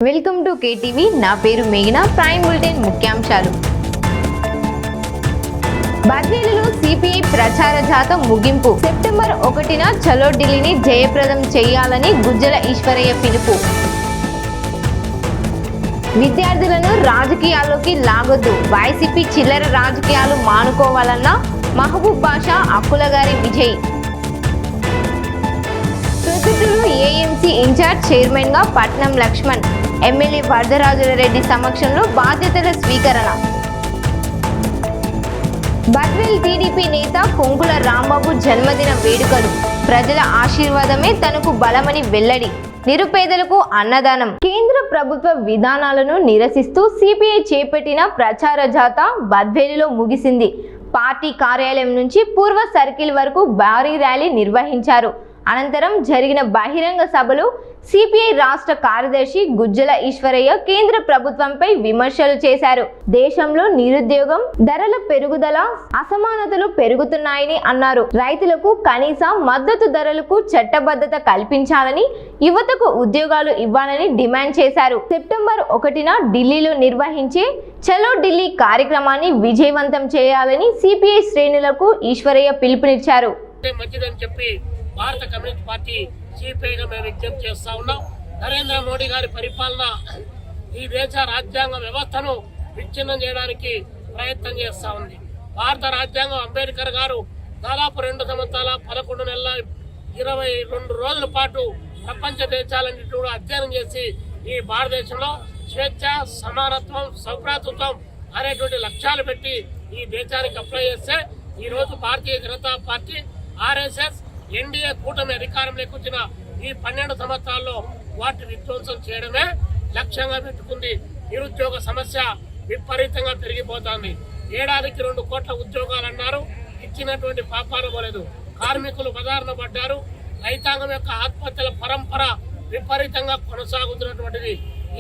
Welcome to KTV. నా పేరు మేఘన. ప్రైమ్ బులెటిన్ ముఖ్యాంశాలు. బద్వేలులో సిపిఐ ప్రచార జాత ముగింపు. సెప్టెంబర్ 1న చలో ఢిల్లీని జయప్రదం చేయాలని గుజ్జల ఈశ్వరయ్య పిలుపు. విద్యార్థులను రాజకీయాల్లోకి లాగొద్దు. వైసీపీ చిల్లర రాజకీయాలు మానుకోవాలన్న మహబూబ్ బాషా అక్కులగారి Vijay. Proddatur AMC incharge chairman గా పట్నం లక్ష్మణ్. ఎమ్మెల్యే వరదరాజులరెడ్డి సమక్షంలో బాధ్యతల స్వీకరణ. బద్వేల్ టీడీపీ నేత కొంకుల రాంబాబు జన్మదిన వేడుకలు. ప్రజల ఆశీర్వాదమే తనకు బలమని వెల్లడి. నిరుపేదలకు అన్నదానం. కేంద్ర ప్రభుత్వ విధానాలను నిరసిస్తూ సిపిఐ చేపట్టిన ప్రచార జాత బద్వేలులో ముగిసింది. పార్టీ కార్యాలయం నుంచి పూర్వ సర్కిల్ వరకు భారీ ర్యాలీ నిర్వహించారు. అనంతరం జరిగిన బహిరంగ సభలో సిపిఐ రాష్ట్ర కార్యదర్శి గుజ్జల ఈశ్వరయ్య కేంద్ర ప్రభుత్వంపై విమర్శలు చేశారు. దేశంలో నిరుద్యోగం, ధరల పెరుగుదల, అసమానతలు పెరుగుతున్నాయని అన్నారు. రైతులకు కనీస మద్దతు ధరలకు చట్టబద్ధత కల్పించాలని, యువతకు ఉద్యోగాలు ఇవ్వాలని డిమాండ్ చేశారు. సెప్టెంబర్ 1న ఢిల్లీలో నిర్వహించే చలో ఢిల్లీ కార్యక్రమాన్ని విజయవంతం చేయాలని సిపిఐ శ్రేణులకు ఈశ్వరయ్య పిలుపునిచ్చారు. భారత కమ్యూనిస్ట్ పార్టీ సిపిఐగా మేము విజ్ఞప్తి చేస్తా ఉన్నాం. నరేంద్ర మోడీ గారి పరిపాలన ఈ దేశ రాజ్యాంగ వ్యవస్థను విచ్ఛిన్నం చేయడానికి ప్రయత్నం చేస్తా ఉంది. భారత రాజ్యాంగం అంబేద్కర్ గారు దాదాపు 2 సంవత్సరాల 11 నెలల 22 రోజుల పాటు ప్రపంచ దేశాలన్నింటి కూడా అధ్యయనం చేసి ఈ భారతదేశంలో స్వేచ్ఛ, సమానత్వం, సౌభ్రాతృత్వం అనేటువంటి లక్ష్యాలు పెట్టి ఈ దేశానికి అప్లై చేస్తే ఈ రోజు Bharatiya Janata party, RSS, NDA కూటమి అధికారంలోకి వచ్చిన ఈ 12 సంవత్సరాల్లో వాటి విధ్వంసం చేయడమే లక్ష్యంగా పెట్టుకుంది. నిరుద్యోగ సమస్య విపరీతంగా పెరిగిపోతోంది. ఏడాదికి 2 కోట్ల ఉద్యోగాలు అన్నారు, ఇచ్చినటువంటి పాపాలు పోలేదు. కార్మికులు బదారున పడ్డారు. రైతాంగం యొక్క ఆత్మహత్యల పరంపర విపరీతంగా కొనసాగుతున్నటువంటిది.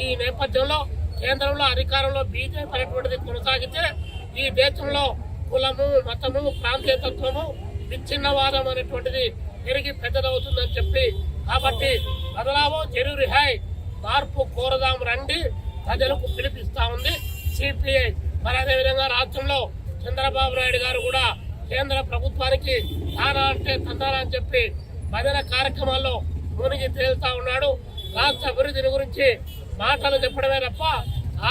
ఈ నేపథ్యంలో కేంద్రంలో అధికారంలో బీజేపీ అనేటువంటిది కొనసాగితే ఈ దేశంలో కులము, మతము, ప్రాంతీయతత్వము, విచ్ఛిన్నవాదం అనేటువంటిది పెరిగి పెద్దదవుతుందని చెప్పి, కాబట్టి బదలావో జరూరి హై, మార్పు కోరదాం రండి ప్రజలకు పిలిపిస్తా ఉంది సిపిఐ. మరి అదేవిధంగా రాష్ట్రంలో చంద్రబాబు నాయుడు గారు కూడా కేంద్ర ప్రభుత్వానికి తానా అంటే తందానా అని చెప్పి భజన కార్యక్రమాల్లో మునిగి తేలుతా ఉన్నాడు. రాష్ట్ర అభివృద్ధిని గురించి మాటలు చెప్పడమే తప్ప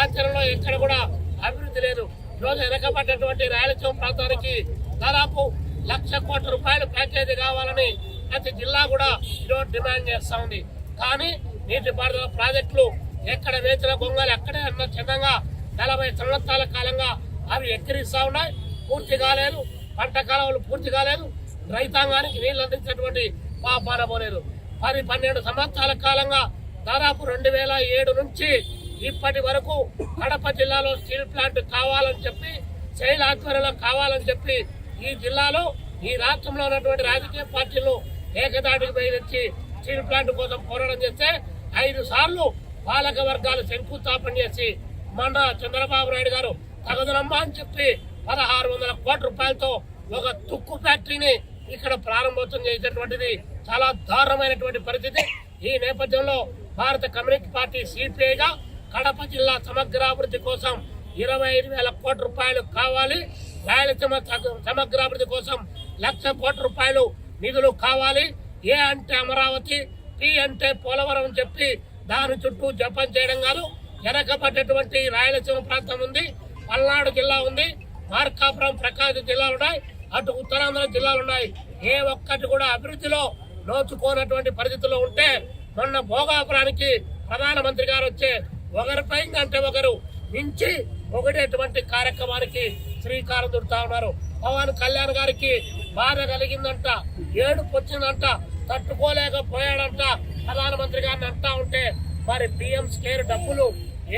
ఆచరణలో ఎక్కడ కూడా అభివృద్ధి లేదు. ఈరోజు వెనకబడ్డటువంటి రాయలసీమ ప్రాంతానికి దాదాపు 1,00,000 కోట్ల రూపాయల ప్యాకేజీ కావాలని ప్రతి జిల్లా కూడా ఈరోజు డిమాండ్ చేస్తా ఉంది. కానీ నీటిపారుదల ప్రాజెక్టులు ఎక్కడ వేసిన గొంగలు అక్కడే అన్న చిన్నంగా 40 సంవత్సరాల కాలంగా అవి ఎక్కిరిస్తా ఉన్నాయి. పూర్తి కాలేదు. పంట కాలువలు పూర్తి కాలేదు. రైతాంగానికి నీళ్లు అందించినటువంటి పాపాన పోలేదు. 10-12 సంవత్సరాల కాలంగా దాదాపు 2007 నుంచి ఇప్పటి వరకు కడప జిల్లాలో స్టీల్ ప్లాంట్ కావాలని చెప్పి, శైల ఆధ్వర్యంలో కావాలని చెప్పి ఈ జిల్లాలో, ఈ రాష్ట్రంలో ఉన్నటువంటి రాజకీయ పార్టీలు ఏకదాటికి బయలుచ్చి స్టీల్ ప్లాంట్ కోసం పోరాటం చేస్తే 5 సార్లు పాలక వర్గాలు శంకుస్థాపన చేసి మొన్న చంద్రబాబు నాయుడు గారు తగదునమ్మా అని చెప్పి 1,600 కోట్ల రూపాయలతో ఒక తుక్కు ఫ్యాక్టరీని ఇక్కడ ప్రారంభోత్సవం చేసేటువంటిది చాలా దారుణమైనటువంటి పరిస్థితి. ఈ నేపథ్యంలో భారత కమ్యూనిస్ట్ పార్టీ సిపిఐగా కడప జిల్లా సమగ్రాభివృద్ధి కోసం 25,000 కోట్ల రూపాయలు కావాలి. రాయలసీమ సమగ్రాభివృద్ధి కోసం 1,00,000 కోట్ల రూపాయలు నిధులు కావాలి. ఏ అంటే అమరావతి, పి అంటే పోలవరం అని చెప్పి దాని చుట్టూ జపం చేయడం కాదు. వెనకబడ్డటువంటి రాయలసీమ ప్రాంతం ఉంది, పల్నాడు జిల్లా ఉంది, మార్కాపురం, ప్రకాశం జిల్లాలు ఉన్నాయి, అటు ఉత్తరాంధ్ర జిల్లాలు ఉన్నాయి. ఏ ఒక్కటి కూడా అభివృద్ధిలో నోచుకోనటువంటి పరిస్థితుల్లో ఉంటే మొన్న భోగాపురానికి ప్రధానమంత్రి గారు వచ్చే ఒకరిపై అంటే ఒకరు మించి ఒకటేటువంటి కార్యక్రమానికి శ్రీకారం చుడతా ఉన్నారు. పవన్ కళ్యాణ్ గారికి బాధ కలిగిందంట, ఏడుపు వచ్చిందంట, తట్టుకోలేకపోయాడంట. ప్రధానమంత్రి గారిని అంటా ఉంటే మరి పిఎం కేర్ డబ్బులు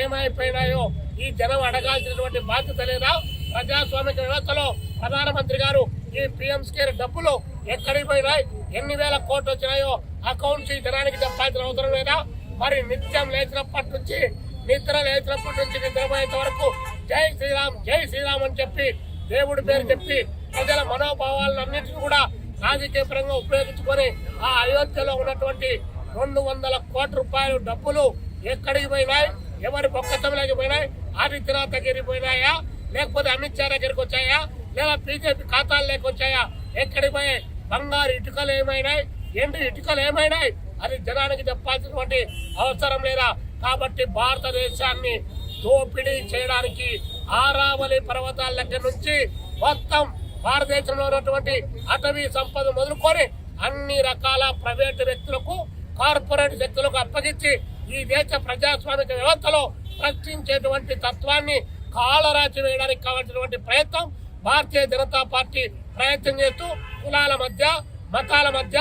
ఏమైపోయినాయో ఈ జనం అడగాల్సినటువంటి బాధ్యత లేదా? ప్రజాస్వామిక వ్యవస్థలో ప్రధానమంత్రి గారు ఈ పిఎం కేర్ డబ్బులు ఎక్కడికి పోయినాయి, ఎన్ని వేల కోట్లు వచ్చినాయో అకౌంట్స్ ఈ జనానికి చెప్పాల్సిన అవసరం లేదా? మరి నిత్యం లేచినప్పటి నుంచి నిద్రపోయేంత వరకు జై శ్రీరామ్, జై శ్రీరామ్ అని చెప్పి దేవుడి పేరు చెప్పి ప్రజల మనోభావాలన్నింటినీ కూడా రాజకీయ పరంగా ఉపయోగించుకొని ఆ అయోధ్యలో ఉన్నటువంటి 200 కోట్ల రూపాయలు డబ్బులు ఎక్కడికి పోయినాయి, ఎవరి బొక్కతంలోకి పోయినాయి, ఆదిత్యనాథ్ దగ్గరికి పోయినాయా, లేకపోతే అమిత్ షా దగ్గరికి వచ్చాయా, లేదా బీజేపీ ఖాతాలు లేకొచ్చాయా, ఎక్కడికి పోయి బంగారు ఇటుకలు ఏమైనాయి, ఎండు ఇటుకలు ఏమైనాయి, అది జనానికి చెప్పాల్సినటువంటి అవసరం లేదా? కాబట్టి భారతదేశాన్ని దోపిడీ చేయడానికి ఆరావళి పర్వతాల దగ్గర నుంచి మొత్తం భారతదేశంలో ఉన్నటువంటి అటవీ సంపద మొదలుకొని అన్ని రకాల ప్రైవేటు వ్యక్తులకు, కార్పొరేట్ శక్తులకు అప్పగించి ఈ దేశ ప్రజాస్వామిక వ్యవస్థలో ప్రశ్నించేటువంటి తత్వాన్ని కాలరాచి వేయడానికి కావాల్సినటువంటి ప్రయత్నం భారతీయ జనతా పార్టీ ప్రయత్నం చేస్తూ కులాల మధ్య, మతాల మధ్య,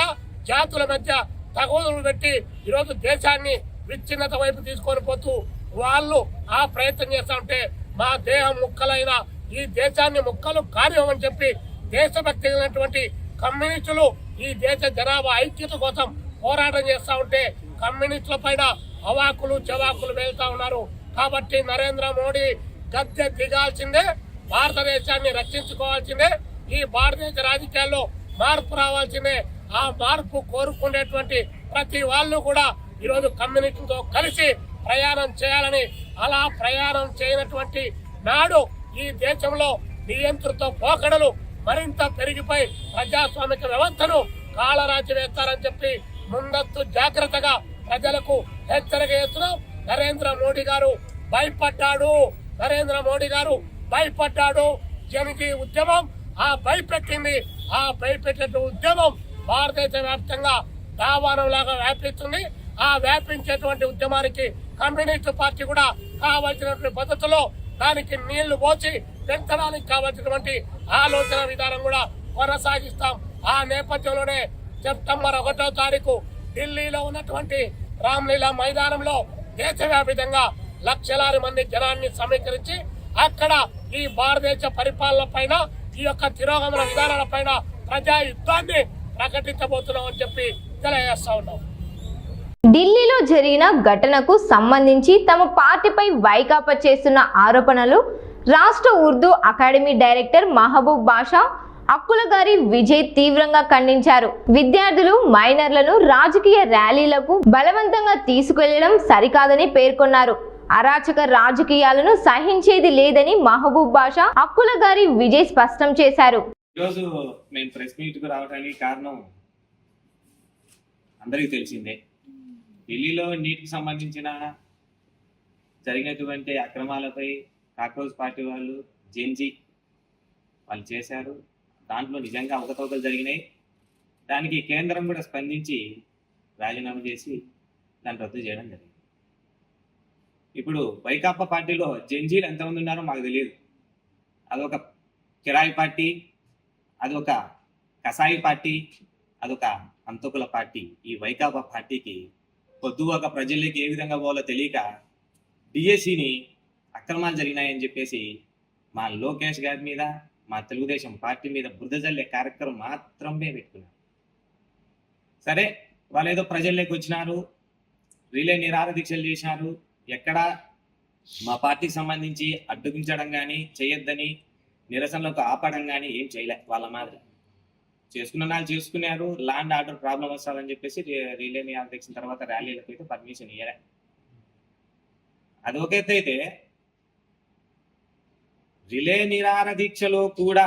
జాతుల మధ్య తగుదులు పెట్టి ఈరోజు దేశాన్ని విచ్ఛిన్నత వైపు తీసుకొని పోతూ వాళ్ళు ఆ ప్రయత్నం చేస్తా ఉంటే మా దేహం ముక్కలైన ఈ దేశాన్ని ముక్కలు కార్యమని చెప్పి దేశభక్తి కలిగినటువంటి కమ్యూనిస్టులు ఈ దేశ జనాభా ఐక్యత కోసం పోరాటం చేస్తా ఉంటే కమ్యూనిస్టుల పైన అవాకులు చవాకులు వెళ్తా ఉన్నారు. కాబట్టి నరేంద్ర మోడీ గద్దె దిగాల్సిందే, భారతదేశాన్ని రక్షించుకోవాల్సిందే, ఈ భారతదేశ రాజకీయాల్లో మార్పు రావాల్సిందే. ఆ మార్పు కోరుకునేటువంటి ప్రతి వాళ్ళు కూడా ఈరోజు కమ్యూనిస్టులతో కలిసి ప్రయాణం చేయాలని, అలా ప్రయాణం చేయనటువంటి నాడు ఈ దేశంలో నియంత్రిత పోకడలు మరింత పెరిగిపోయి ప్రజాస్వామిక వ్యవస్థను కాలరాచి వేస్తారని చెప్పి ముందస్తు జాగ్రత్తగా ప్రజలకు హెచ్చరిక చేస్తున్నాం. నరేంద్ర మోడీ గారు భయపడ్డాడు, నరేంద్ర మోడీ గారు భయపడ్డాడు. జనకి ఉద్యమం ఆ భయపెట్టింది, ఆ భయపెట్టే ఉద్యమం భారతదేశ వ్యాప్తంగా దావానం లాగా వ్యాపిస్తుంది. ఆ వ్యాపించేటువంటి ఉద్యమానికి కమ్యూనిస్టు పార్టీ కూడా కావాల్సినటువంటి పద్ధతిలో దానికి నీళ్లు పోసి పెంచడానికి కావాల్సినటువంటి ఆలోచన విధానం కూడా కొనసాగిస్తాం. ఆ నేపథ్యంలోనే సెప్టెంబర్ 1వ తారీఖు ఢిల్లీలో ఉన్నటువంటి రామ్లీలా మైదానంలో దేశవ్యాప్తంగా లక్షలాది మంది జనాన్ని సమీకరించి అక్కడ ఈ భారతదేశ పరిపాలన పైన, ఈ యొక్క తిరోగమన విధానాల పైన ప్రజా యుద్ధాన్ని ప్రకటించబోతున్నామని చెప్పి తెలియజేస్తా ఉన్నాం. ఢిల్లీలో జరిగిన ఘటనకు సంబంధించి తమ పార్టీపై వైకాపా చేస్తున్న ఆరోపణలు రాష్ట్ర ఉర్దూ అకాడమీ డైరెక్టర్ మహబూబ్ బాషా అక్కులగారి విజయ్ తీవ్రంగా ఖండించారు. విద్యార్థులు మైనర్లను రాజకీయ ర్యాలీలకు బలవంతంగా తీసుకెళ్లడం సరికాదని పేర్కొన్నారు. అరాచక రాజకీయాలను సహించేది లేదని మహబూబ్ బాషా అక్కులగారి విజయ్ స్పష్టం చేశారు. ఈరోజు మేము ప్రెస్ మీట్ కు రావడానికి కారణం అందరికీ తెలిసిందే. ఢిల్లీలో నీటికి సంబంధించిన జరిగినటువంటి అక్రమాలపై కాక్రోచ్ పార్టీ వాళ్ళు జెన్జీ వాళ్ళు చేశారు. దాంట్లో నిజంగా అవకతవకలు జరిగినాయి. దానికి కేంద్రం కూడా స్పందించి రాజీనామా చేసి దాన్ని రద్దు చేయడం జరిగింది. ఇప్పుడు వైకాపా పార్టీలో జెన్జీలు ఎంతమంది ఉన్నారో మాకు తెలియదు. అదొక కిరాయి పార్టీ, అదొక కసాయి పార్టీ, అదొక అంతకుల పార్టీ. ఈ వైకాపా పార్టీకి పొద్దుగా ప్రజల్లోకి ఏ విధంగా పోవాలో తెలియక డిఎస్సిని అక్రమాలు జరిగినాయని చెప్పేసి మా లోకేష్ గారి మీద, మా తెలుగుదేశం పార్టీ మీద బురద జల్లే కార్యక్రమం మాత్రమే పెట్టుకున్నారు. సరే, వాళ్ళు ఏదో ప్రజల్లోకి వచ్చినారు, రిలే నిరాహార దీక్షలు చేసినారు. ఎక్కడ మా పార్టీకి సంబంధించి అడ్డుగించడం కానీ, చేయొద్దని నిరసనలకు ఆపడం కానీ ఏం చేయలే. వాళ్ళ మాదిరి చేసుకున్న వాళ్ళు చేసుకున్నారు. ల్యాండ్ ఆర్డర్ ప్రాబ్లం వస్తుందని చెప్పేసి రిలే నిరాహార దీక్ష తర్వాత ర్యాలీలకు అయితే పర్మిషన్ ఇయ్యలే. అది ఒక ఎత్తు అయితే, రిలే నిరాహార దీక్షలో కూడా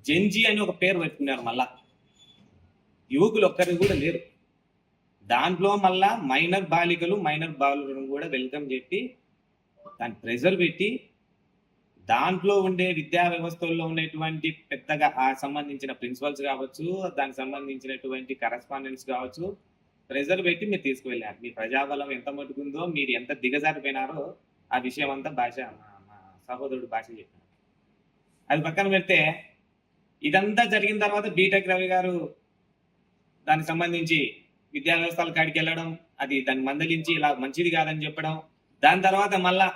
జెన్జీ అని ఒక పేరు పెట్టుకున్నారు. మళ్ళా యువకులు ఒక్కరు కూడా లేరు దాంట్లో. మళ్ళా మైనర్ బాలికలు, మైనర్ బాలులను కూడా వెల్కమ్ చెప్పి దాన్ని ప్రెజర్ పెట్టి దాంట్లో ఉండే విద్యా వ్యవస్థల్లో ఉండేటువంటి పెద్దగా ఆ సంబంధించిన ప్రిన్సిపల్స్ కావచ్చు, దానికి సంబంధించినటువంటి కరెస్పాండెంట్స్ కావచ్చు, ప్రెజర్ పెట్టి మీరు తీసుకువెళ్ళారు. మీ ప్రజాబలం ఎంత మట్టుకుందో, మీరు ఎంత దిగజారిపోయినారో ఆ విషయం అంతా భాష మా సహోదరుడు భాష చెప్పారు. అది పక్కన పెడితే, ఇదంతా జరిగిన తర్వాత బీటెక్ రవి గారు దానికి సంబంధించి విద్యా వ్యవస్థల కాడికి వెళ్ళడం, అది దాన్ని మందలించి ఇలా మంచిది కాదని చెప్పడం, దాని తర్వాత మళ్ళా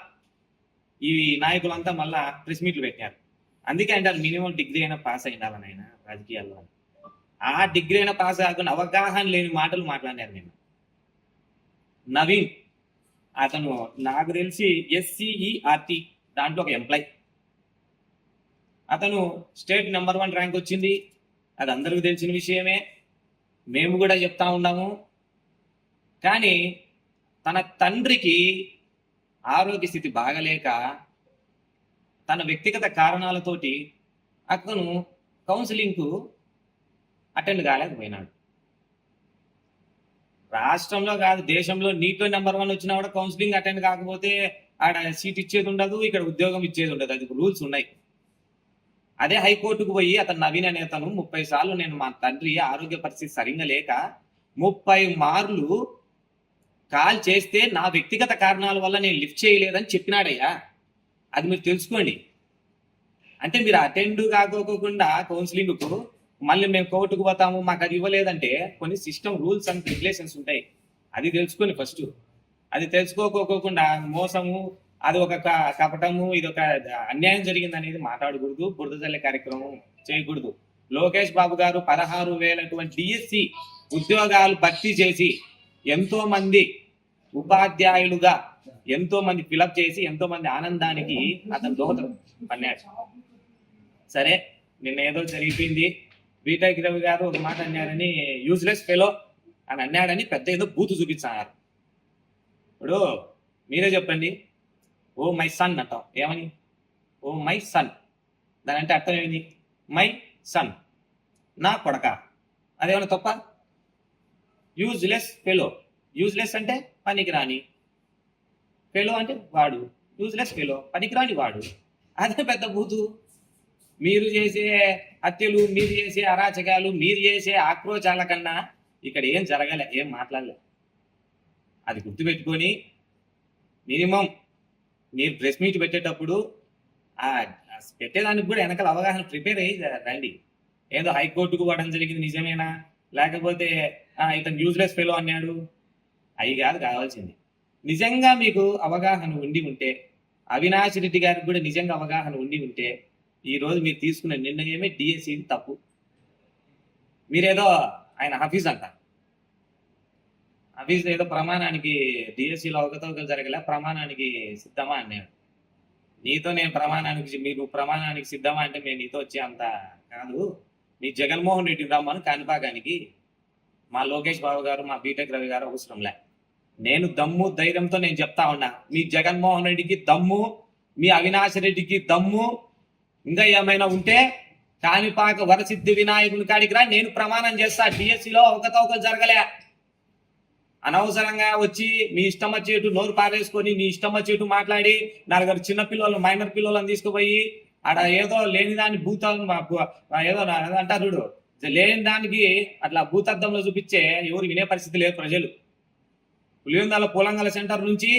ఈ నాయకులంతా మళ్ళా ప్రెస్ మీట్లు పెట్టారు. అందుకే అంటారు మినిమం డిగ్రీ అయినా పాస్ అయినాలని ఆయన రాజకీయాల్లో. ఆ డిగ్రీ అయినా పాస్ కాకుండా అవగాహన లేని మాటలు మాట్లాడారు. నేను నవీన్, అతను నాకు తెలిసి SCERT దాంట్లో ఒక ఎంప్లాయ్. అతను స్టేట్ నెంబర్ 1 ర్యాంక్ వచ్చింది, అది అందరికీ తెలిసిన విషయమే, మేము కూడా చెప్తా ఉన్నాము. కానీ తన తండ్రికి ఆరోగ్య స్థితి బాగలేక తన వ్యక్తిగత కారణాలతోటి అతను కౌన్సిలింగ్కు అటెండ్ కాలేకపోయినాడు. రాష్ట్రంలో కాదు దేశంలో నీతో నెంబర్ 1 వచ్చినా కూడా కౌన్సిలింగ్ అటెండ్ కాకపోతే ఆడ సీట్ ఇచ్చేది ఉండదు, ఇక్కడ ఉద్యోగం ఇచ్చేది ఉండదు. అది రూల్స్ ఉన్నాయి. అదే హైకోర్టుకు పోయి అతను నవీన్ అనే అతను 30 సార్లు నేను మా తండ్రి ఆరోగ్య పరిస్థితి సరిగ్గా లేక 30 మార్లు కాల్ చేస్తే నా వ్యక్తిగత కారణాల వల్ల నేను లిఫ్ట్ చేయలేదని చెప్పినాడయ్యా. అది మీరు తెలుసుకోండి. అంటే మీరు అటెండ్ కాకోకుండా కౌన్సిలింగ్కు మళ్ళీ మేము కోర్టుకు పోతాము మాకు అది ఇవ్వలేదంటే కొన్ని సిస్టమ్ రూల్స్ అండ్ రెగ్యులేషన్స్ ఉంటాయి. అది తెలుసుకొని ఫస్ట్. అది తెలుసుకోకోకుండా మోసము, అది ఒక కపటము, ఇది ఒక అన్యాయం జరిగింది అనేది మాట్లాడకూడదు. బురద జల్లే కార్యక్రమం చేయకూడదు. లోకేష్ బాబు గారు 16,000 డిఎస్సి ఉద్యోగాలు భర్తీ చేసి ఎంతో మంది ఉపాధ్యాయులుగా ఎంతో మంది ఫిలప్ చేసి ఎంతో మంది ఆనందానికి అతను దోహదం పన్నాడు. సరే నిన్న ఏదో జరిగిపోయింది. బీటెక్ రవి గారు ఒక మాట అన్నారని యూజ్లెస్ ఫెలో అని అన్నాడని పెద్ద ఏదో బూతు చూపించారు. ఇప్పుడు మీరే చెప్పండి. ఓ మై సన్ అంటాం. ఏమని? Oh my son. దాని అంటే అర్థం ఏమిటి? మై సన్, నా కొడక. అదేమన్నా తప్ప? Useless fellow. యూజ్లెస్ అంటే పనికిరాని, ఫెలో అంటే వాడు. యూజ్లెస్ ఫెలో పనికిరాని వాడు. అదే పెద్ద బూతు. మీరు చేసే హత్యలు, మీరు చేసే అరాచకాలు, మీరు చేసే ఆక్రోచాల కన్నా ఇక్కడ ఏం జరగలే, ఏం మాట్లాడలే. అది గుర్తుపెట్టుకొని మినిమం మీరు ప్రెస్ మీట్ పెట్టేటప్పుడు పెట్టేదానికి కూడా వెనకాల అవగాహన ప్రిపేర్ అయ్యి రండి. ఏదో హైకోర్టుకు పోవడం జరిగింది నిజమేనా, లేకపోతే ఇతను యూజ్లెస్ ఫెలో అన్నాడు, అవి కాదు కావాల్సింది. నిజంగా మీకు అవగాహన ఉండి ఉంటే, అవినాష్ రెడ్డి గారికి కూడా నిజంగా అవగాహన ఉండి ఉంటే ఈ రోజు మీరు తీసుకున్న నిర్ణయమే డిఎస్సి తప్పు. మీరేదో ఆయన హఫీజ్ అంట, హఫీజ్ ఏదో ప్రమాణానికి డిఎస్సిలో అవకతవకలు జరగలే, ప్రమాణానికి సిద్ధమా అన్నాడు. నీతో నేను ప్రమాణానికి, మీరు ప్రమాణానికి సిద్ధమా అంటే మేము నీతో వచ్చే అంత కాదు. మీ జగన్మోహన్ రెడ్డి రమ్మను కాణిపాకానికి. మా లోకేష్ బాబు గారు, మా బీటెక్ రవి గారు అవసరంలే. నేను దమ్ము ధైర్యంతో నేను చెప్తా ఉన్నా, మీ జగన్మోహన్ రెడ్డికి దమ్ము, మీ అవినాష్ రెడ్డికి దమ్ము ఇంకా ఏమైనా ఉంటే కాణిపాక వరసిద్ధి వినాయకుని కాడికి రా, నేను ప్రమాణం చేస్తా డిఎస్సిలో అవకతవకలు జరగలే. అనవసరంగా వచ్చి మీ ఇష్టం వచ్చేటు నోరు పారేసుకొని నీ ఇష్టం వచ్చేటు మాట్లాడి 4 చిన్న పిల్లలు, మైనర్ పిల్లలను తీసుకుపోయి ఆడ ఏదో లేని దాన్ని ఏదో అంటారు చూడు, లేని దానికి అట్లా భూతద్దంలో చూపించే ఎవరు వినే పరిస్థితి లేదు ప్రజలు. పులివెందుల పూలంగల సెంటర్ నుంచి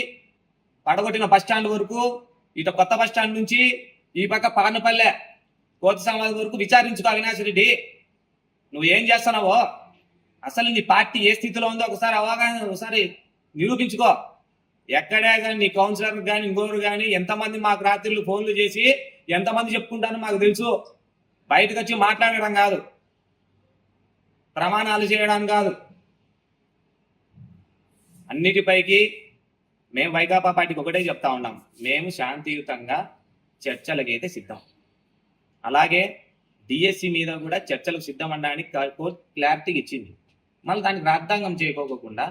పడగొట్టిన బస్టాండ్ వరకు, ఇటు కొత్త బస్టాండ్ నుంచి ఈ పక్క పానపల్లె కోతి సమాధి వరకు విచారించుకో అవినాష్ రెడ్డి. నువ్వు ఏం చేస్తున్నావో, అసలు నీ పార్టీ ఏ స్థితిలో ఉందో ఒకసారి అవగాహన ఒకసారి నిరూపించుకో. ఎక్కడే కానీ నీ కౌన్సిలర్ కానీ ఇంకోరు కానీ ఎంతమంది మాకు రాత్రులు ఫోన్లు చేసి ఎంతమంది చెప్పుకుంటానో మాకు తెలుసు. బయటకు వచ్చి మాట్లాడడం కాదు, ప్రమాణాలు చేయడం కాదు. అన్నిటిపైకి మేము వైకాపా పార్టీకి ఒకటే చెప్తా ఉన్నాం, మేము శాంతియుతంగా చర్చలకైతే సిద్ధం. అలాగే డిఎస్సి మీద కూడా చర్చలకు సిద్ధం అనడానికి కోర్టు క్లారిటీకి ఇచ్చింది. మళ్ళీ దానికి రాజ్యాంగం చేయకోకుండా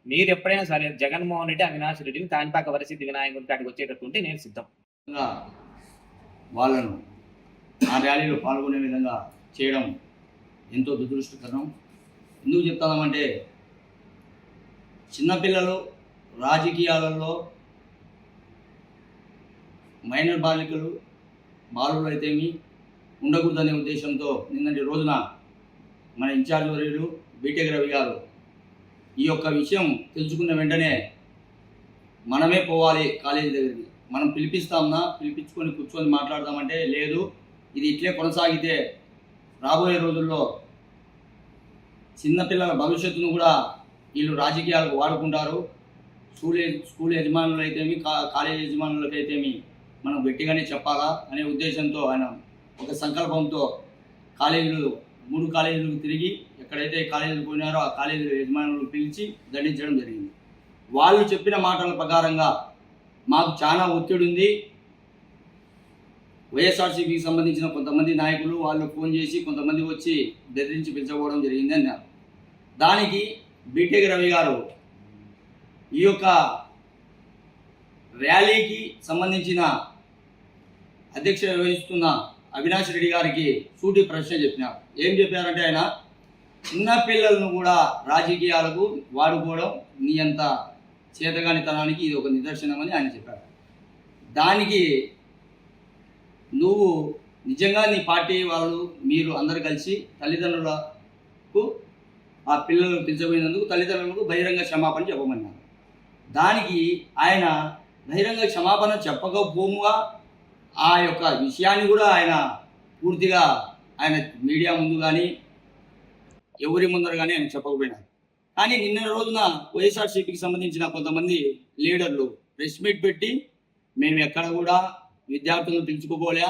మీరు ఎప్పుడైనా సరే జగన్మోహన్ రెడ్డి, అవినాష్ రెడ్డిని కాణిపాక వరసిద్ధి వినాయకుడి కాడికి వచ్చేటట్టుంటే నేను సిద్ధం. వాళ్ళను ఆ ర్యాలీలో పాల్గొనే విధంగా చేయడం ఎంతో దురదృష్టకరం. ఎందుకు చెప్తామంటే చిన్నపిల్లలు రాజకీయాలలో మైనర్ బాలులు అయితేమి ఉండకూడదనే ఉద్దేశంతో నిన్నటి రోజున మన ఇన్ఛార్జ్ వర్యులు బీటెక్ రవి గారు ఈ యొక్క విషయం తెలుసుకున్న వెంటనే మనమే పోవాలి కాలేజీ దగ్గరికి, మనం పిలిపించుకొని కూర్చొని మాట్లాడదామంటే లేదు, ఇది ఇట్లే కొనసాగితే రాబోయే రోజుల్లో చిన్నపిల్లల భవిష్యత్తును కూడా వీళ్ళు రాజకీయాలకు వాడుకుంటారు. స్కూల్ యజమానులు అయితేమి, కాలేజీ యజమానులకు అయితేమి మనం గట్టిగానే చెప్పాలా అనే ఉద్దేశంతో ఆయన ఒక సంకల్పంతో 3 కాలేజీలకు తిరిగి ఎక్కడైతే కాలేజీలు పోయినారో ఆ కాలేజీ యజమానులు పిలిచి దండించడం జరిగింది. వాళ్ళు చెప్పిన మాటల ప్రకారంగా మాకు చాలా ఒత్తిడి ఉంది, వైఎస్ఆర్సీపీకి సంబంధించిన కొంతమంది నాయకులు వాళ్ళు ఫోన్ చేసి కొంతమంది వచ్చి బెదిరించి పిలిచకపోవడం జరిగింది అన్నారు. దానికి బీటెక్ రవి గారు ఈ యొక్క ర్యాలీకి సంబంధించిన అధ్యక్షత వహిస్తున్న అవినాష్ రెడ్డి గారికి సూటి ప్రశ్న చెప్పినారు. ఏం చెప్పారంటే ఆయన చిన్న పిల్లలను కూడా రాజకీయాలకు వాడుకోవడం నీ అంత చేతగానితనానికి ఇది ఒక నిదర్శనమని ఆయన చెప్పారు. దానికి నువ్వు నిజంగా నీ పార్టీ వాళ్ళు మీరు అందరు కలిసి తల్లిదండ్రులకు ఆ పిల్లలను పిలిచబోయినందుకు తల్లిదండ్రులకు బహిరంగ క్షమాపణ చెప్పమన్నారు. దానికి ఆయన బహిరంగ క్షమాపణ చెప్పకపోముగా ఆ యొక్క విషయాన్ని కూడా ఆయన పూర్తిగా ఆయన మీడియా ముందు కానీ ఎవరి ముందర కానీ ఆయన చెప్పకపోయినారు. కానీ నిన్న రోజున వైఎస్ఆర్సీపీకి సంబంధించిన కొంతమంది లీడర్లు ప్రెస్ మీట్ పెట్టి మేము ఎక్కడ కూడా విద్యార్థులను పిలుచుకోపోలే,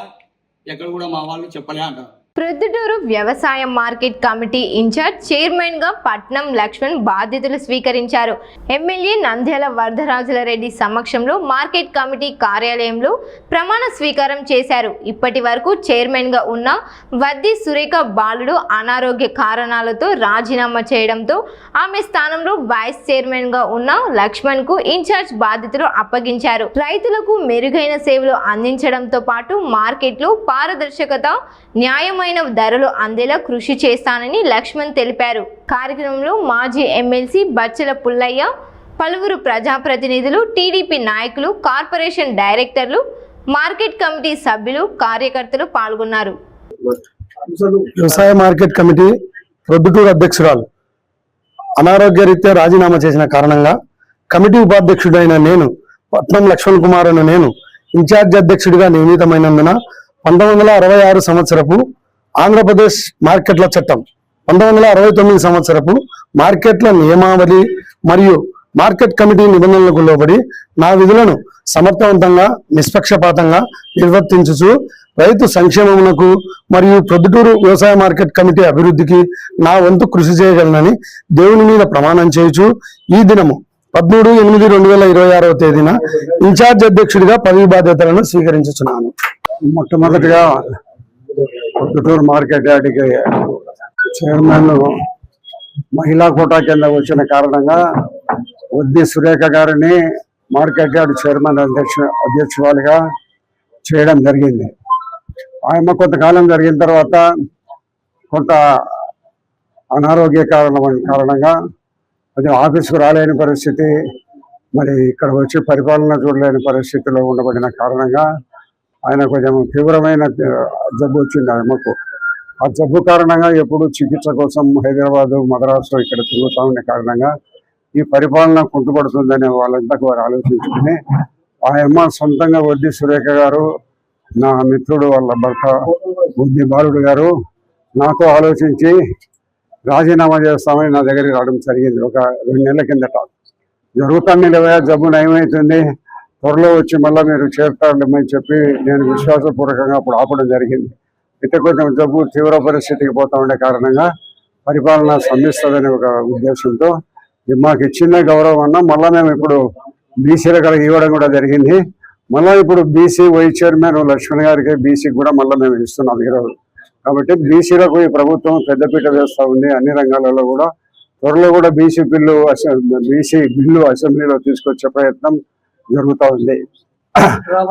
ఎక్కడ కూడా మా వాళ్ళు చెప్పలే అంటారు. ప్రొద్దుటూరు వ్యవసాయ మార్కెట్ కమిటీ ఇన్ఛార్జ్ చైర్మన్ గా పట్నం లక్ష్మణ్ బాధ్యతలు స్వీకరించారు. ఎమ్మెల్యే నంద్యాల వరదరాజుల రెడ్డి సమక్షంలో మార్కెట్ కమిటీ కార్యాలయంలో ప్రమాణ స్వీకారం చేశారు. ఇప్పటి వరకు చైర్మన్ గా ఉన్న వద్ది సురేఖ బాలుడు అనారోగ్య కారణాలతో రాజీనామా చేయడంతో ఆమె స్థానంలో వైస్ చైర్మన్ గా ఉన్న లక్ష్మణ్ కు ఇన్ఛార్జ్ బాధ్యతలు అప్పగించారు. రైతులకు మెరుగైన సేవలు అందించడంతో పాటు మార్కెట్ లో పారదర్శకత, న్యాయమైన ధరలు అందేలా కృషి చేస్తానని లక్ష్మణ్ తెలిపారు. కార్యక్రమంలో మాజీ ఎమ్మెల్సీ బచ్చల పుల్లయ్య, పలువురు ప్రజాప్రతినిధులు, టీడీపీ నాయకులు, కార్పొరేషన్ డైరెక్టర్లు, మార్కెట్ కమిటీ సభ్యులు, కార్యకర్తలు పాల్గొన్నారు. వ్యవసాయ మార్కెట్ కమిటీ ప్రొద్దుటూరు అధ్యక్షురాలు అనారోగ్య రీత్యా రాజీనామా చేసిన కారణంగా కమిటీ ఉపాధ్యక్షుడైన నేను పట్నం లక్ష్మణ్ కుమార్ అను నేను ఇన్ఛార్జ్ అధ్యక్షుడిగా నియమితమైనందున 1966 సంవత్సరపు ఆంధ్రప్రదేశ్ మార్కెట్ల చట్టం, 1969 సంవత్సరపు మార్కెట్ల నియమావళి మరియు మార్కెట్ కమిటీ నిబంధనలకు లోబడి నా విధులను సమర్థవంతంగా, నిష్పక్షపాతంగా నిర్వర్తించుచు రైతు సంక్షేమమునకు మరియు ప్రొద్దుటూరు వ్యవసాయ మార్కెట్ కమిటీ అభివృద్ధికి నా వంతు కృషి చేయగలనని దేవుని మీద ప్రమాణం చేయుచు ఈ దినము 13/8/2026 తేదీన ఇన్ఛార్జ్ అధ్యక్షుడిగా పదవి బాధ్యతలను స్వీకరించుచున్నాను. మొట్టమొదటిగా ప్రొద్దుటూరు మార్కెట్ యార్డ్కి చైర్మన్ మహిళా కోటా కింద వచ్చిన కారణంగా వద్ది సురేఖ గారిని మార్కెట్ యార్డ్ చైర్మన్ అధ్యక్షురాలిగా చేయడం జరిగింది. ఆయమ్మ కొంతకాలం జరిగిన తర్వాత కొంత అనారోగ్య కారణంగా అది ఆఫీసుకు రాలేని పరిస్థితి, మరి ఇక్కడ వచ్చి పరిపాలన చూడలేని పరిస్థితిలో ఉండబడిన కారణంగా ఆయన కొంచెం తీవ్రమైన జబ్బు వచ్చింది ఆయమ్మకు. ఆ జబ్బు కారణంగా ఎప్పుడు చికిత్స కోసం హైదరాబాదు, మద్రాసు ఇక్కడ తిరుగుతూ ఉండే కారణంగా ఈ పరిపాలన కుంటుపడుతుందనే వాళ్ళంతా వారు ఆలోచించుకుని ఆయమ్మ సొంతంగా వద్ది సురేఖ గారు, నా మిత్రుడు వాళ్ళ భర్త వద్ది బాలుడు గారు నాతో ఆలోచించి రాజీనామా చేస్తామని నా దగ్గరికి రావడం జరిగింది. ఒక 2 నెలల కిందట జరుగుతాను, జబ్బు నయమవుతుంది, త్వరలో వచ్చి మళ్ళీ మీరు చేరుతారని చెప్పి నేను విశ్వాసపూర్వకంగా అప్పుడు ఆపడం జరిగింది. అయితే కొంచెం జబ్బు తీవ్ర పరిస్థితికి పోతా ఉండే కారణంగా పరిపాలన స్పందిస్తుందనే ఒక ఉద్దేశంతో మాకు ఇచ్చిన గౌరవం అన్నా మళ్ళీ మేము ఇప్పుడు బీసీలకు ఇవ్వడం కూడా జరిగింది. మళ్ళీ ఇప్పుడు బీసీ వైస్ చైర్మన్ లక్ష్మణ్ గారికి బీసీకి కూడా మళ్ళీ మేము ఇస్తున్నాం ఈరోజు. కాబట్టి బీసీలకు ఈ ప్రభుత్వం పెద్దపీట వేస్తూ ఉంది. అన్ని రంగాలలో కూడా త్వరలో కూడా బీసీ బిల్లు అసెంబ్లీలో తీసుకొచ్చే ప్రయత్నం జరుగుతూ ఉంది.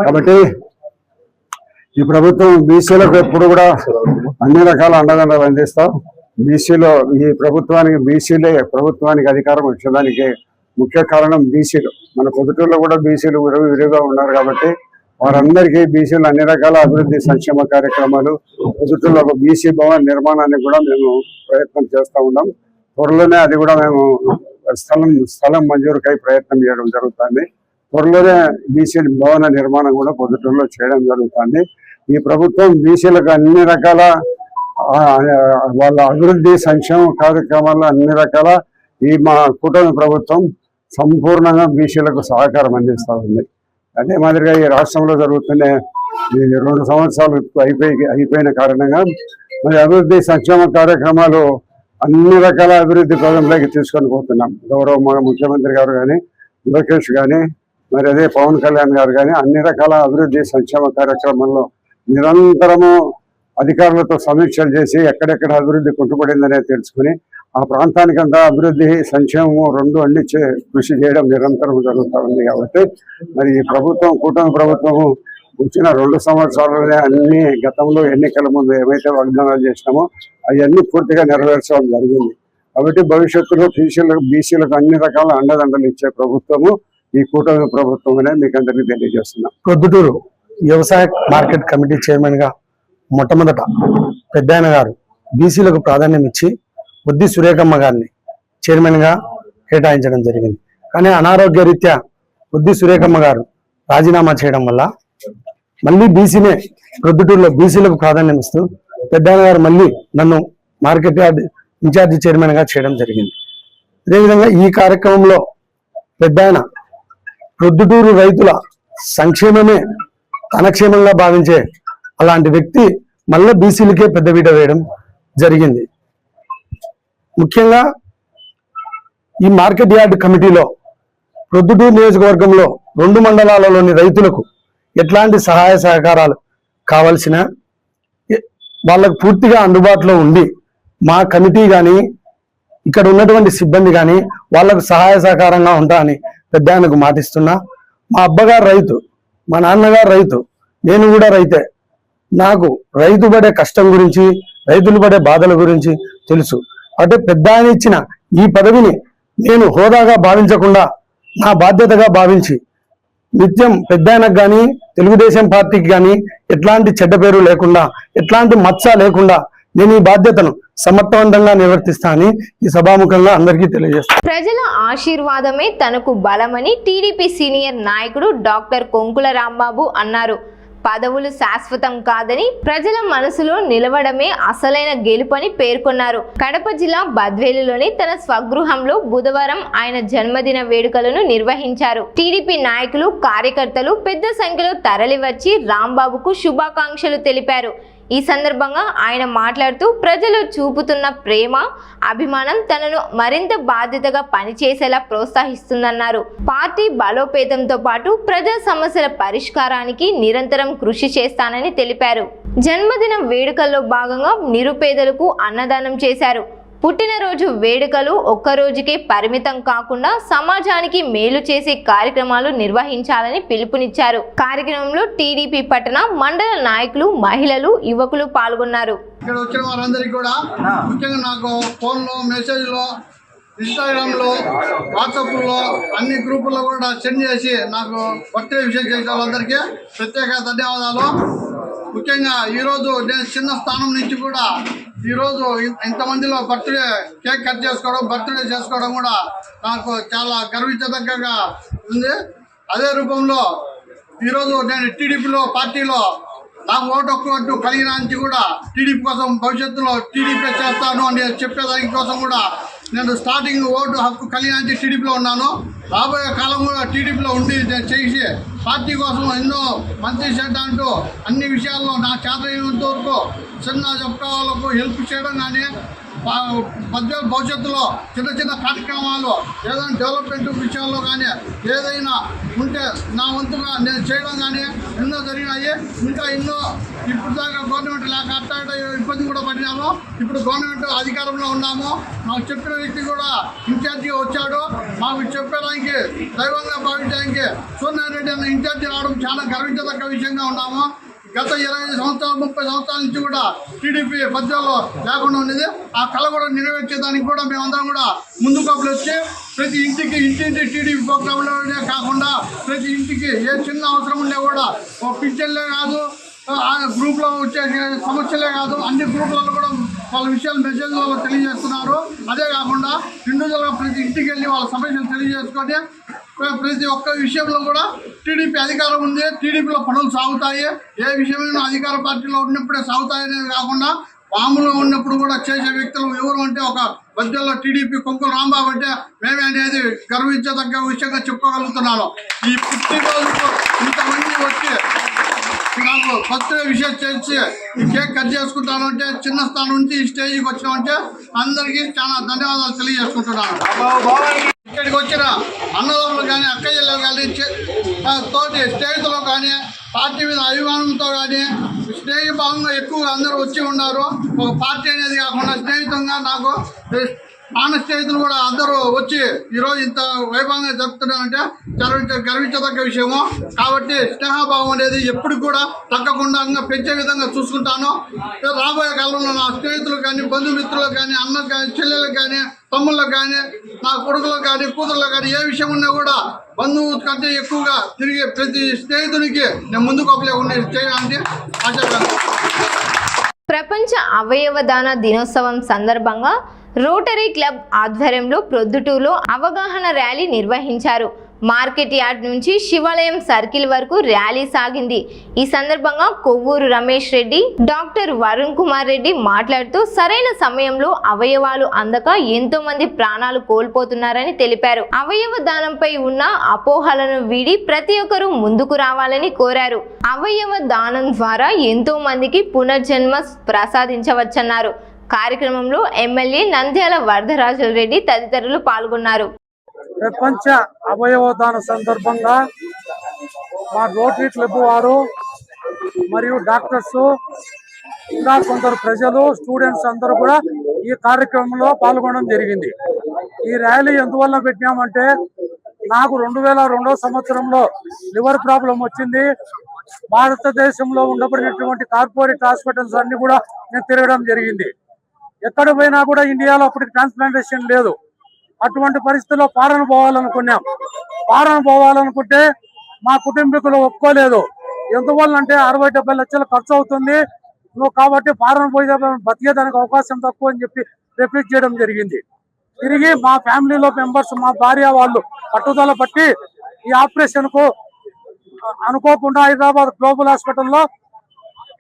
కాబట్టి ఈ ప్రభుత్వం బీసీలకు ఎప్పుడు కూడా అన్ని రకాల అండదండలు అందిస్తాం. బీసీలో ఈ ప్రభుత్వానికి అధికారం వచ్చేదానికి ముఖ్య కారణం బీసీలు. మన పొద్దుటూరులో కూడా బీసీలు విరివిగా ఉన్నారు కాబట్టి వారందరికీ బీసీలు అన్ని రకాల అభివృద్ధి సంక్షేమ కార్యక్రమాలు, పొద్దుటూరులో ఒక బీసీ భవన్ నిర్మాణానికి కూడా మేము ప్రయత్నం చేస్తూ ఉన్నాం. త్వరలోనే అది కూడా మేము స్థలం మంజూరుకై ప్రయత్నం చేయడం జరుగుతుంది. త్వరలోనే బీసీ భవన నిర్మాణం కూడా పొద్దుటూరులో చేయడం జరుగుతుంది. ఈ ప్రభుత్వం బీసీలకు అన్ని రకాల వాళ్ళ అభివృద్ధి సంక్షేమ కార్యక్రమాల్లో అన్ని రకాల మా కూటమి ప్రభుత్వం సంపూర్ణంగా బీసీలకు సహకారం అందిస్తూ ఉంది. అదే మాదిరిగా ఈ రాష్ట్రంలో జరుగుతున్న ఈ 2 సంవత్సరాలు అయిపోయిన కారణంగా మరి అభివృద్ధి సంక్షేమ కార్యక్రమాలు అన్ని రకాల అభివృద్ధి పదంలోకి తీసుకొని పోతున్నాం. గౌరవ ముఖ్యమంత్రి గారు కానీ, లోకేష్ కానీ, మరి అదే పవన్ కళ్యాణ్ గారు కానీ అన్ని రకాల అభివృద్ధి సంక్షేమ కార్యక్రమాల్లో నిరంతరము అధికారులతో సమీక్షలు చేసి ఎక్కడెక్కడ అభివృద్ధి కుంటుపడిందనే తెలుసుకుని ఆ ప్రాంతానికంతా అభివృద్ధి సంక్షేమము రెండు అన్ని కృషి చేయడం నిరంతరం జరుగుతూ ఉంది. కాబట్టి మరి ఈ ప్రభుత్వం కూటమి ప్రభుత్వము వచ్చిన 2 సంవత్సరాలనే అన్ని గతంలో ఎన్నికల ముందు ఏమైతే వాగ్దానాలు చేసినామో అవన్నీ పూర్తిగా నెరవేర్చడం జరిగింది. కాబట్టి భవిష్యత్తులో బీసీలకు అన్ని రకాల అండదండలు ఇచ్చే ప్రభుత్వము ఈ కూటమి ప్రభుత్వం అనేది మీకు అందరికీ తెలియజేస్తున్నాం. ప్రొద్దుటూరు వ్యవసాయ మార్కెట్ కమిటీ చైర్మన్ గా మొట్టమొదట పెద్దాయన గారు బీసీలకు ప్రాధాన్యం ఇచ్చి బుద్ధి సురేఖమ్మ గారిని చైర్మన్ గా కేటాయించడం జరిగింది. కానీ అనారోగ్య రీత్యా బుద్ధి సురేఖమ్మ గారు రాజీనామా చేయడం వల్ల మళ్ళీ బీసీనే ప్రొద్దుటూరులో బీసీలకు ప్రాధాన్యం ఇస్తూ పెద్దాయన గారు మళ్ళీ నన్ను మార్కెట్ యార్డ్ ఇన్ఛార్జి చైర్మన్ గా చేయడం జరిగింది. అదేవిధంగా ఈ కార్యక్రమంలో పెద్దాయన ప్రొద్దుటూరు రైతుల సంక్షేమమే తన క్షేమంగా భావించే అలాంటి వ్యక్తి మళ్ళీ బీసీలకే పెద్దపీట వేయడం జరిగింది. ముఖ్యంగా ఈ మార్కెట్ యార్డ్ కమిటీలో ప్రొద్దుటూరు నియోజకవర్గంలో 2 మండలాలలోని రైతులకు ఎట్లాంటి సహాయ సహకారాలు కావాల్సిన వాళ్ళకు పూర్తిగా అందుబాటులో ఉండి మా కమిటీ కానీ ఇక్కడ ఉన్నటువంటి సిబ్బంది కానీ వాళ్ళకు సహాయ సహకారంగా ఉంటా అని పెద్దాయనకు మాటిస్తున్నా. మా అబ్బగారు రైతు, మా నాన్నగారు రైతు, నేను కూడా రైతే. నాకు రైతు పడే కష్టం గురించి, రైతులు పడే బాధల గురించి తెలుసు. అంటే పెద్దాయన ఇచ్చిన ఈ పదవిని నేను హోదాగా భావించకుండా నా బాధ్యతగా భావించి నిత్యం పెద్దాయనకు కానీ తెలుగుదేశం పార్టీకి కానీ ఎట్లాంటి చెడ్డ పేరు లేకుండా, ఎట్లాంటి మచ్చ లేకుండా నేను ఈ బాధ్యతను సమర్థవంతంగా నిర్వర్తిస్తా అని ఈ సభాముఖంగా అందరికీ తెలియజేస్తాను. ప్రజల ఆశీర్వాదమే తనకు బలమని టీడీపీ సీనియర్ నాయకుడు డాక్టర్ కొంకుల రాంబాబు అన్నారు. పదవులు శాశ్వతం కాదని ప్రజల మనసులో నిలవడమే అసలైన గెలుపని పేర్కొన్నారు. కడప జిల్లా బద్వేలులోని తన స్వగృహంలో బుధవారం ఆయన జన్మదిన వేడుకలను నిర్వహించారు. టీడీపీ నాయకులు, కార్యకర్తలు పెద్ద సంఖ్యలో తరలివచ్చి రాంబాబుకు శుభాకాంక్షలు తెలిపారు. ఈ సందర్భంగా ఆయన మాట్లాడుతూ ప్రజలు చూపుతున్న ప్రేమ, అభిమానం తనను మరింత బాధ్యతగా పనిచేసేలా ప్రోత్సహిస్తుందన్నారు. పార్టీ బలోపేతంతో పాటు ప్రజా సమస్యల పరిష్కారానికి నిరంతరం కృషి చేస్తానని తెలిపారు. జన్మదిన వేడుకల్లో భాగంగా నిరుపేదలకు అన్నదానం చేశారు. పుట్టినరోజు వేడుకలు ఒక్కరోజుకే పరిమితం కాకుండా సమాజానికి మేలు చేసే కార్యక్రమాలు నిర్వహించాలని పిలుపునిచ్చారు. కార్యక్రమంలో టీడీపీ పట్టణ, మండల నాయకులు, మహిళలు, యువకులు పాల్గొన్నారు. ఇక్కడ వచ్చిన వారందరికీ కూడా ముఖ్యంగా నాకు ఫోన్లో, మెసేజ్లో, ఇన్స్టాగ్రామ్లో, వాట్సాప్లో అన్ని గ్రూపుల్లో కూడా సెండ్ చేసి నాకు బర్త్డే విషయం చేసే వాళ్ళందరికీ ప్రత్యేక ధన్యవాదాలు. ముఖ్యంగా ఈరోజు నేను చిన్న స్థానం నుంచి కూడా ఈరోజు ఇంతమందిలో బర్త్డే కేక్ కట్ చేసుకోవడం, బర్త్డే చేసుకోవడం కూడా నాకు చాలా గర్వించదగ్గగా ఉంది. అదే రూపంలో ఈరోజు నేను టీడీపీలో పార్టీలో నాకు ఓటు హక్కు కలిగిన నుంచి కూడా టీడీపీ కోసం భవిష్యత్తులో టీడీపీ చేస్తాను అని చెప్పేదాని కోసం కూడా నేను స్టార్టింగ్ ఓటు హక్కు కలిగిన నుంచి టీడీపీలో ఉన్నాను. రాబోయే కాలం కూడా టీడీపీలో ఉండి చేసి పార్టీ కోసం ఎన్నో మంచి చేయడంటూ అన్ని విషయాల్లో నా చేతనంత వరకు చిన్న చెప్పే వాళ్ళకు హెల్ప్ చేయడం కానీ భవిష్యత్తులో చిన్న చిన్న కార్యక్రమాలు ఏదైనా డెవలప్మెంట్ విషయాల్లో కానీ ఏదైనా ఉంటే నా వంతుగా నేను చేయడం కానీ ఎన్నో జరిగినాయి. ఇంకా ఎన్నో ఇప్పుడు దాకా గవర్నమెంట్ లేక అట్ట ఇబ్బంది కూడా పడినాము. ఇప్పుడు గవర్నమెంట్ అధికారంలో ఉన్నాము. మాకు చెప్పిన వ్యక్తి కూడా ఇన్ఛార్జిగా వచ్చాడు. మాకు చెప్పడానికి దైవంగా భావించడానికి సూర్యనారాయణ రెడ్డి అన్న ఇన్ఛార్జి రావడం చాలా గర్వించదగ్గ విషయంగా ఉన్నాము. గత 25 సంవత్సరాలు 30 సంవత్సరాల నుంచి కూడా టీడీపీ పద్యాల్లో లేకుండా ఉండేది. ఆ కళ కూడా నెరవేర్చేదానికి కూడా మేమందరం కూడా ముందుకు వచ్చి ప్రతి ఇంటికి టీడీపీ ప్రోగ్రాంలోనే కాకుండా ప్రతి ఇంటికి ఏ చిన్న అవసరం ఉండే కూడా పింఛన్లే కాదు, ఆ గ్రూప్లో వచ్చే సమస్యలే కాదు, అన్ని గ్రూపులలో కూడా వాళ్ళ విషయాలు మెసేజ్లలో తెలియజేస్తున్నారు. అదే కాకుండా ఇండివిజువల్గా ప్రతి ఇంటికి వెళ్ళి వాళ్ళ సమస్యలు తెలియజేసుకొని ప్రతి ఒక్క విషయంలో కూడా టీడీపీ అధికారం ఉంది, టీడీపీలో పనులు సాగుతాయి. ఏ విషయమైనా అధికార పార్టీలో ఉన్నప్పుడే సాగుతాయనేది కాకుండా మామూలుగా ఉన్నప్పుడు కూడా చేసే వ్యక్తులు ఎవరు అంటే ఒక మధ్యలో టీడీపీ కొంకుల రాంబాబు అంటే మేమే అనేది గర్వించదగ్గ విషయంగా చెప్పుకోగలుగుతున్నాను. ఈ పుట్టినరోజుకు ఇంతమంది వచ్చి నాకు బర్త్డే విషయం చేసి ఈ కేక్ కట్ చేసుకుంటాను అంటే చిన్న స్థానం నుంచి ఈ స్టేజ్కి వచ్చినామంటే అందరికీ చాలా ధన్యవాదాలు తెలియజేసుకుంటున్నాను. ఇక్కడికి వచ్చిన అన్నదమ్ములు కానీ, అక్కయ్యలు కానీ, తోటి స్నేహితులు కానీ, పార్టీ మీద అభిమానంతో కానీ, స్నేహభావంగా ఎక్కువగా అందరూ వచ్చి ఉన్నారు. ఒక పార్టీ అనేది కాకుండా స్నేహితంగా నాకు ప్రాణ స్నేహితులు కూడా అందరూ వచ్చి ఈరోజు ఇంత వైభవంగా జరుపుతున్నారంటే చాలా గర్వించదగ్గ విషయము. కాబట్టి స్నేహభావం అనేది ఎప్పుడు కూడా తగ్గకుండా పెంచే విధంగా చూసుకుంటాను. రాబోయే కాలంలో నా స్నేహితులకు కానీ, బంధుమిత్రులకు కానీ, అన్నకు కానీ, చెల్లెలకు కానీ, తమ్ముళ్ళకు కానీ, నా కొడుకులకు కానీ, కూతుర్లకు కానీ ఏ విషయం ఉన్నా కూడా బంధువు కంటే ఎక్కువగా తిరిగి ప్రతి స్నేహితునికి నేను ముందుకు ఉండి చేయడానికి ఆశపడతాను. ప్రపంచ అవయవ దాన దినోత్సవం సందర్భంగా రోటరీ క్లబ్ ఆధ్వర్యంలో ప్రొద్దుటూరులో అవగాహన ర్యాలీ నిర్వహించారు. మార్కెట్ యార్డ్ నుంచి శివాలయం సర్కిల్ వరకు ర్యాలీ సాగింది. ఈ సందర్భంగా కొవ్వూరు రమేష్ రెడ్డి, డాక్టర్ వరుణ్ కుమార్ రెడ్డి మాట్లాడుతూ సరైన సమయంలో అవయవాలు అందక ఎంతో మంది ప్రాణాలు కోల్పోతున్నారని తెలిపారు. అవయవ దానంపై ఉన్న అపోహలను వీడి ప్రతి ఒక్కరూ ముందుకు రావాలని కోరారు. అవయవ దానం ద్వారా ఎంతో మందికి పునర్జన్మ ప్రసాదించవచ్చన్నారు. కార్యక్రమంలో ఎమ్మెల్యే నంద్యాల వరదరాజుల రెడ్డి తదితరులు పాల్గొన్నారు. ప్రపంచ అవయవదాన సందర్భంగా మా రోటరీ క్లబ్ వారు మరియు డాక్టర్స్ ఇంకా కొందరు ప్రజలు, స్టూడెంట్స్ అందరూ కూడా ఈ కార్యక్రమంలో పాల్గొనడం జరిగింది. ఈ ర్యాలీ ఎందువల్ల పెట్టినామంటే నాకు 2002 సంవత్సరంలో లివర్ ప్రాబ్లం వచ్చింది. భారతదేశంలో ఉండబడినటువంటి కార్పొరేట్ హాస్పిటల్స్ అన్ని కూడా నేను తిరగడం జరిగింది. ఎక్కడ పోయినా కూడా ఇండియాలో అప్పటికి ట్రాన్స్ప్లాంటేషన్ లేదు. అటువంటి పరిస్థితుల్లో ఫారెన్ పోవాలనుకున్నాం. ఫారెన్ పోవాలనుకుంటే మా కుటుంబీకులు ఒప్పుకోలేదు. ఎందువల్ల అంటే 60-70 లక్షలు ఖర్చు అవుతుంది, నువ్వు కాబట్టి ఫారెన్ పోయి బతికేదానికి అవకాశం తక్కువ అని చెప్పి రిఫ్యూజ్ చేయడం జరిగింది. తిరిగి మా ఫ్యామిలీలో మెంబర్స్, మా భార్య వాళ్ళు పట్టుదల పట్టి ఈ ఆపరేషన్ కు అనుకోకుండా హైదరాబాద్ గ్లోబల్ హాస్పిటల్లో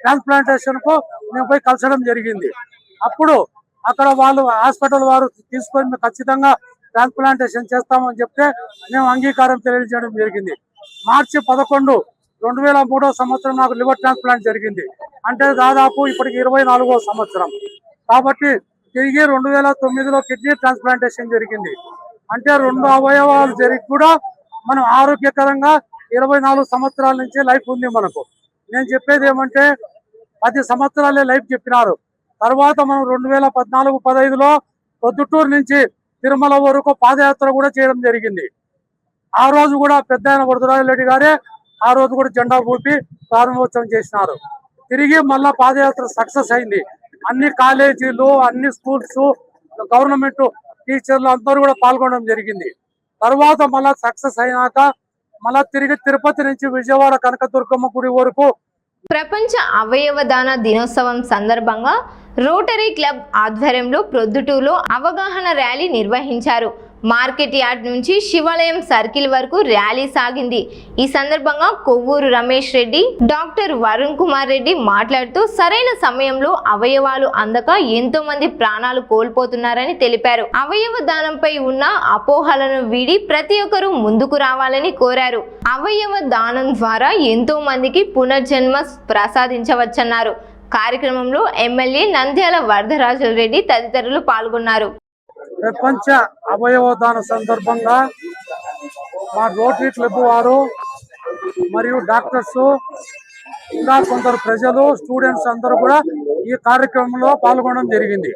ట్రాన్స్ప్లాంటేషన్ కు మేము పోయి కలిసడం జరిగింది. అప్పుడు అక్కడ వాళ్ళు హాస్పిటల్ వారు తీసుకొని మేము ఖచ్చితంగా ట్రాన్స్ప్లాంటేషన్ చేస్తామని చెప్తే మేము అంగీకారం తెలియజేయడం జరిగింది. మార్చి 11, 2003 సంవత్సరం నాకు లివర్ ట్రాన్స్ప్లాంట్ జరిగింది. అంటే దాదాపు ఇప్పటికి 24వ సంవత్సరం. కాబట్టి తిరిగి 2009లో కిడ్నీ ట్రాన్స్ప్లాంటేషన్ జరిగింది. అంటే 2 అవయవాలు జరిగి కూడా మనం ఆరోగ్యకరంగా 24 సంవత్సరాల నుంచి లైఫ్ ఉంది మనకు. నేను చెప్పేది ఏమంటే 10 సంవత్సరాలే లైఫ్ చెప్పినారు. తర్వాత మనం 2014-15లో ప్రొద్దుటూరు నుంచి తిరుమల వరకు పాదయాత్ర కూడా చేయడం జరిగింది. ఆ రోజు కూడా పెద్ద ఆయన వరదరాజు రెడ్డి గారే ఆ రోజు కూడా జెండా ఊపి ప్రారంభోత్సవం చేసినారు. తిరిగి మళ్ళా పాదయాత్ర సక్సెస్ అయింది. అన్ని కాలేజీలు, అన్ని స్కూల్స్, గవర్నమెంట్ టీచర్లు అందరూ కూడా పాల్గొనడం జరిగింది. తర్వాత మళ్ళా సక్సెస్ అయినాక మళ్ళా తిరిగి తిరుపతి నుంచి విజయవాడ కనకదుర్గమ్మ గుడి వరకు ప్రపంచ అవయవ దాన దినోత్సవం సందర్భంగా రోటరీ క్లబ్ ఆధ్వర్యంలో ప్రొద్దుటూరులో అవగాహన ర్యాలీ నిర్వహించారు. మార్కెట్ యార్డ్ నుంచి శివాలయం సర్కిల్ వరకు ర్యాలీ సాగింది. ఈ సందర్భంగా కొవ్వూరు రమేష్ రెడ్డి, డాక్టర్ వరుణ్ కుమార్ రెడ్డి మాట్లాడుతూ సరైన సమయంలో అవయవాలు అందక ఎంతో మంది ప్రాణాలు కోల్పోతున్నారని తెలిపారు. అవయవ దానంపై ఉన్న అపోహలను వీడి ప్రతి ఒక్కరూ ముందుకు రావాలని కోరారు. అవయవ దానం ద్వారా ఎంతో మందికి పునర్జన్మ ప్రసాదించవచ్చన్నారు. కార్యక్రమంలో ఎమ్మెల్యే నంద్యాల వరదరాజుల రెడ్డి తదితరులు పాల్గొన్నారు. ప్రపంచ అవయవదాన సందర్భంగా మా రోటరీ క్లబ్ వారు మరియు డాక్టర్స్ ఇంకా కొందరు ప్రజలు, స్టూడెంట్స్ అందరూ కూడా ఈ కార్యక్రమంలో పాల్గొనడం జరిగింది.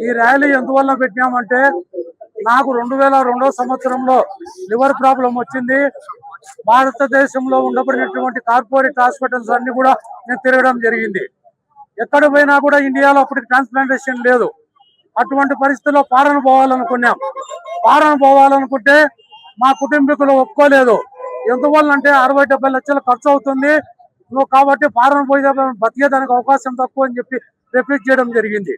ఈ ర్యాలీ ఎందువల్ల పెట్టినామంటే నాకు 2002 సంవత్సరంలో లివర్ ప్రాబ్లం వచ్చింది. భారతదేశంలో ఉండబడినటువంటి కార్పొరేట్ హాస్పిటల్స్ అన్ని కూడా నేను తిరగడం జరిగింది. ఎక్కడ పోయినా కూడా ఇండియాలో అప్పటికి ట్రాన్స్ప్లాంటేషన్ లేదు. అటువంటి పరిస్థితుల్లో ఫారెన్ పోవాలనుకున్నాం. ఫారెన్ పోవాలనుకుంటే మా కుటుంబీకులు ఒప్పుకోలేదు. ఎందువల్ల అంటే 60-70 లక్షలు ఖర్చు అవుతుంది, నువ్వు కాబట్టి ఫారెన్ పోయి బతికేదానికి అవకాశం తక్కువ అని చెప్పి రిఫ్యూజ్ చేయడం జరిగింది.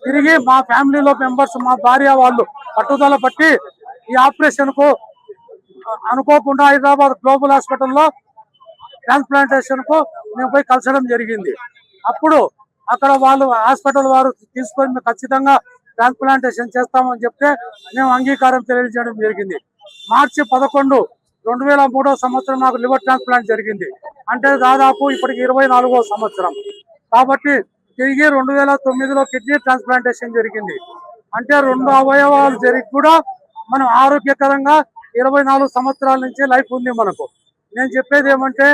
తిరిగి మా ఫ్యామిలీలో మెంబర్స్, మా భార్య వాళ్ళు పట్టుదల పట్టి ఈ ఆపరేషన్ కు అనుకోకుండా హైదరాబాద్ గ్లోబల్ హాస్పిటల్లో ట్రాన్స్ప్లాంటేషన్ కు మేము పోయి కలిసడం జరిగింది. అప్పుడు అక్కడ వాళ్ళు హాస్పిటల్ వారు తీసుకొని మేము ఖచ్చితంగా ట్రాన్స్ప్లాంటేషన్ చేస్తామని చెప్తే మేము అంగీకారం తెలియజేయడం జరిగింది. మార్చి 11, 2003 సంవత్సరం నాకు లివర్ ట్రాన్స్ప్లాంట్ జరిగింది. అంటే దాదాపు ఇప్పటికి 24వ సంవత్సరం. కాబట్టి తిరిగి 2009లో కిడ్నీ ట్రాన్స్ప్లాంటేషన్ జరిగింది. అంటే 2 అవయవాలు జరిగి కూడా మనం ఆరోగ్యకరంగా 24 సంవత్సరాల నుంచి లైఫ్ ఉంది మనకు. నేను చెప్పేది ఏమంటే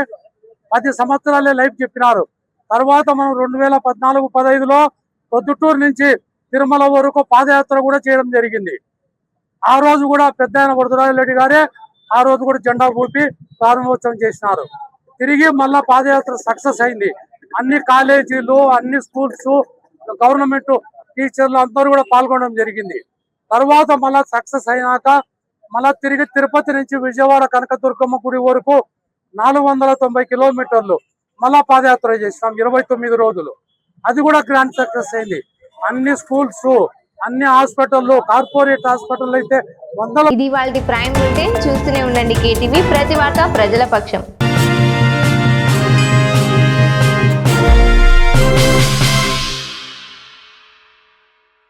10 సంవత్సరాలే లైఫ్ చెప్పినారు. తర్వాత మనం 2014-15లో ప్రొద్దుటూరు నుంచి తిరుమల వరకు పాదయాత్ర కూడా చేయడం జరిగింది. ఆ రోజు కూడా పెద్ద ఆయన వరదరాజరెడ్డి గారే ఆ రోజు కూడా జెండా ఊపి ప్రారంభోత్సవం చేసినారు. తిరిగి మళ్ళా పాదయాత్ర సక్సెస్ అయింది. అన్ని కాలేజీలు, అన్ని స్కూల్స్, గవర్నమెంట్ టీచర్లు అందరూ కూడా పాల్గొనడం జరిగింది. తర్వాత మళ్ళా సక్సెస్ అయినాక మళ్ళా తిరిగి తిరుపతి నుంచి విజయవాడ కనకదుర్గమ్మ గుడి వరకు 490 కిలోమీటర్లు మళ్ళా పాదయాత్ర చేసినాం 29 రోజులు. అది కూడా గ్రాండ్ సక్సెస్ అయింది. అన్ని స్కూల్స్, అన్ని హాస్పిటల్లో, కార్పొరేట్ హాస్పిటల్ అయితే 100. ఇది వాళ్ళ ప్రైమ్ బులెటిన్. చూస్తూనే ఉండండి కేటీవీ, ప్రతి వార్త ప్రజల పక్షం.